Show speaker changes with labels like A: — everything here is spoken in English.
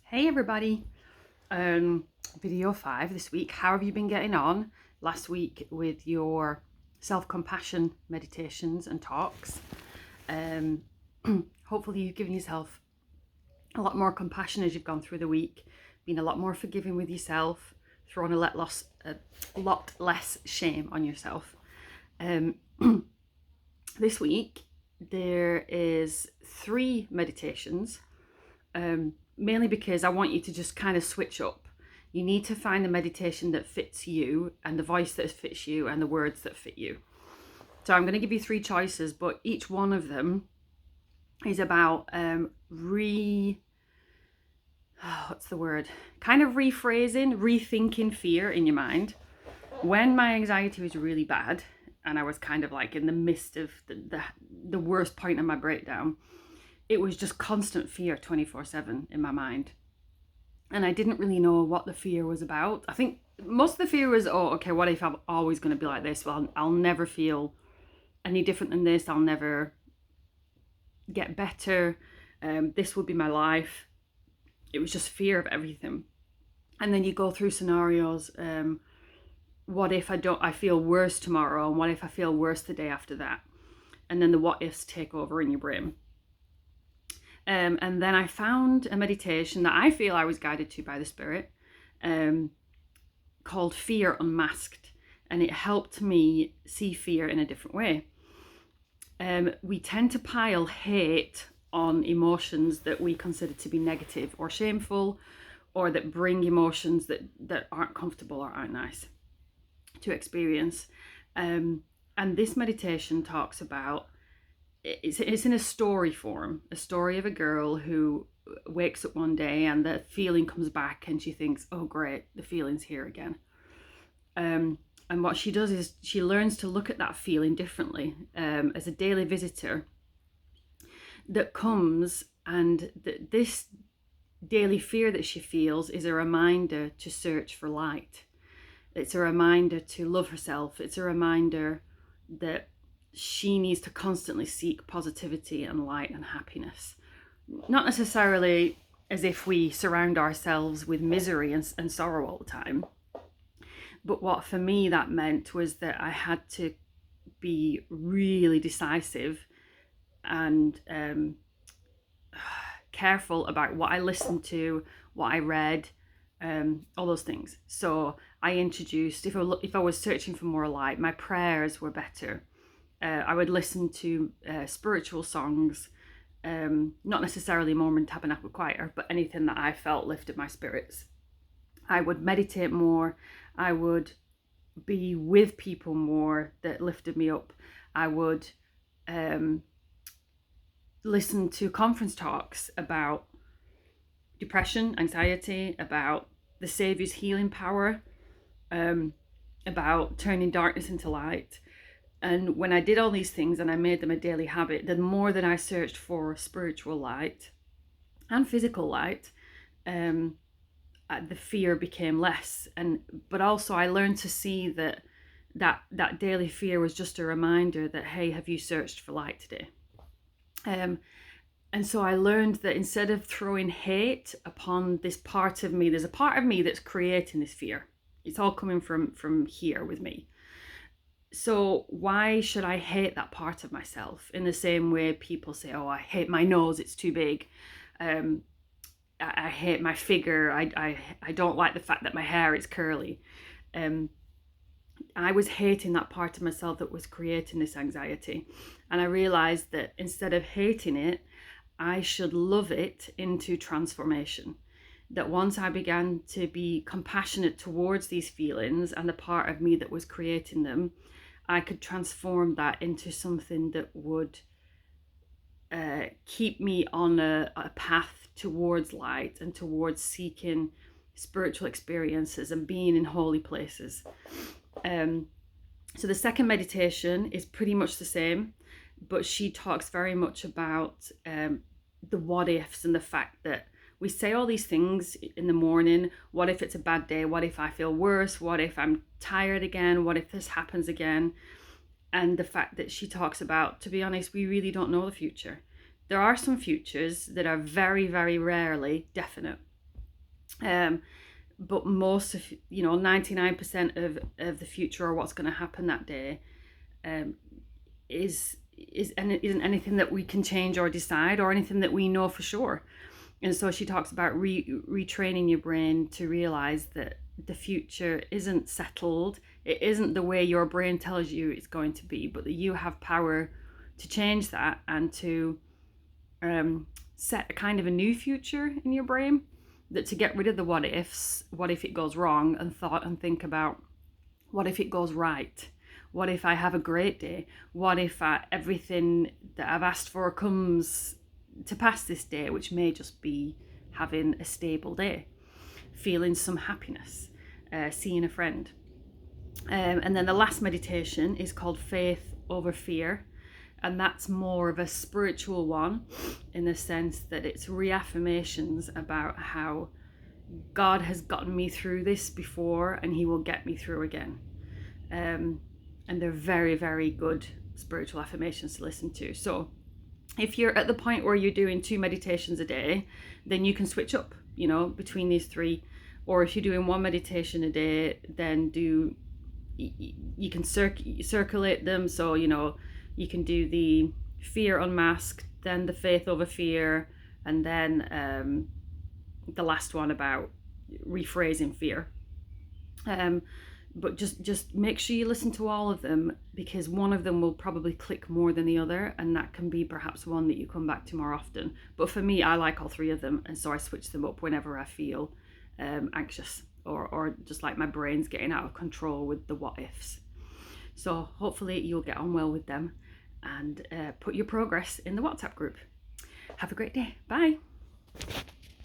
A: Hey everybody, video 5 this week. How have you been getting on last week with your self-compassion meditations and talks? Um, Hopefully you've given yourself a lot more compassion as you've gone through the week, been a lot more forgiving with yourself, thrown a lot less shame on yourself. Um, this week there is 3 meditations. Mainly because I want you to just kind of switch up. You need to find the meditation that fits you and the voice that fits you and the words that fit you. So I'm going to give you 3 choices, but each one of them is about rephrasing, rethinking fear in your mind. When my anxiety was really bad and I was kind of like in the midst of the worst point of my breakdown, it was just constant fear 24/7 in my mind. And I didn't really know what the fear was about. I think most of the fear was, oh, okay, what if I'm always going to be like this? Well, I'll never feel any different than this. I'll never get better. This would be my life. It was just fear of everything. And then you go through scenarios. What if I feel worse tomorrow? And what if I feel worse the day after that? And then the what ifs take over in your brain. And then I found a meditation that I feel I was guided to by the Spirit, called Fear Unmasked. And it helped me see fear in a different way. We tend to pile hate on emotions that we consider to be negative or shameful, or that bring emotions that aren't comfortable or aren't nice to experience. And this meditation talks about, it's in a story form, a story of a girl who wakes up one day and the feeling comes back and she thinks, oh great, the feeling's here again. And what she does is she learns to look at that feeling differently, as a daily visitor that comes, and this daily fear that she feels is a reminder to search for light. It's a reminder to love herself. It's a reminder that she needs to constantly seek positivity and light and happiness. Not necessarily as if we surround ourselves with misery and sorrow all the time. But what for me that meant was that I had to be really decisive and careful about what I listened to, what I read, all those things. So I introduced, if I was searching for more light, my prayers were better. I would listen to spiritual songs, not necessarily Mormon Tabernacle Choir, but anything that I felt lifted my spirits. I would meditate more. I would be with people more that lifted me up. I would listen to conference talks about depression, anxiety, about the Saviour's healing power, about turning darkness into light. And when I did all these things and I made them a daily habit, the more that I searched for spiritual light and physical light, the fear became less. But also I learned to see that daily fear was just a reminder that, hey, have you searched for light today? And so I learned that instead of throwing hate upon this part of me, there's a part of me that's creating this fear. It's all coming from here with me. So why should I hate that part of myself in the same way people say, oh, I hate my nose, it's too big. I hate my figure. I don't like the fact that my hair is curly. I was hating that part of myself that was creating this anxiety. And I realized that instead of hating it, I should love it into transformation. That once I began to be compassionate towards these feelings and the part of me that was creating them, I could transform that into something that would keep me on a path towards light and towards seeking spiritual experiences and being in holy places. So the second meditation is pretty much the same, but she talks very much about the what ifs and the fact that we say all these things in the morning. What if it's a bad day? What if I feel worse? What if I'm tired again? What if this happens again? And the fact that she talks about, to be honest, we really don't know the future. There are some futures that are very, very rarely definite. But most of 99% of the future, or what's going to happen that day, um, and it isn't anything that we can change or decide, or anything that we know for sure. And so she talks about retraining your brain to realize that the future isn't settled. It isn't the way your brain tells you it's going to be, but that you have power to change that, and to set a kind of a new future in your brain. That to get rid of the what ifs, what if it goes wrong, and think about what if it goes right? What if I have a great day? What if everything that I've asked for comes to pass this day, which may just be having a stable day, feeling some happiness, seeing a friend. And then the last meditation is called Faith Over Fear. And that's more of a spiritual one, in the sense that it's reaffirmations about how God has gotten me through this before, and he will get me through again. And they're very, very good spiritual affirmations to listen to. So if you're at the point where you're doing 2 meditations a day, then you can switch up, between these 3. Or if you're doing 1 meditation a day, then you can circulate them. So, you can do the fear unmasked, then the faith over fear, and then the last one about rephrasing fear. But just make sure you listen to all of them, because one of them will probably click more than the other, and that can be perhaps one that you come back to more often. But for me, I like all 3 of them, and so I switch them up whenever I feel anxious, or just like my brain's getting out of control with the what ifs. So hopefully you'll get on well with them, and put your progress in the WhatsApp group. Have a great day. Bye.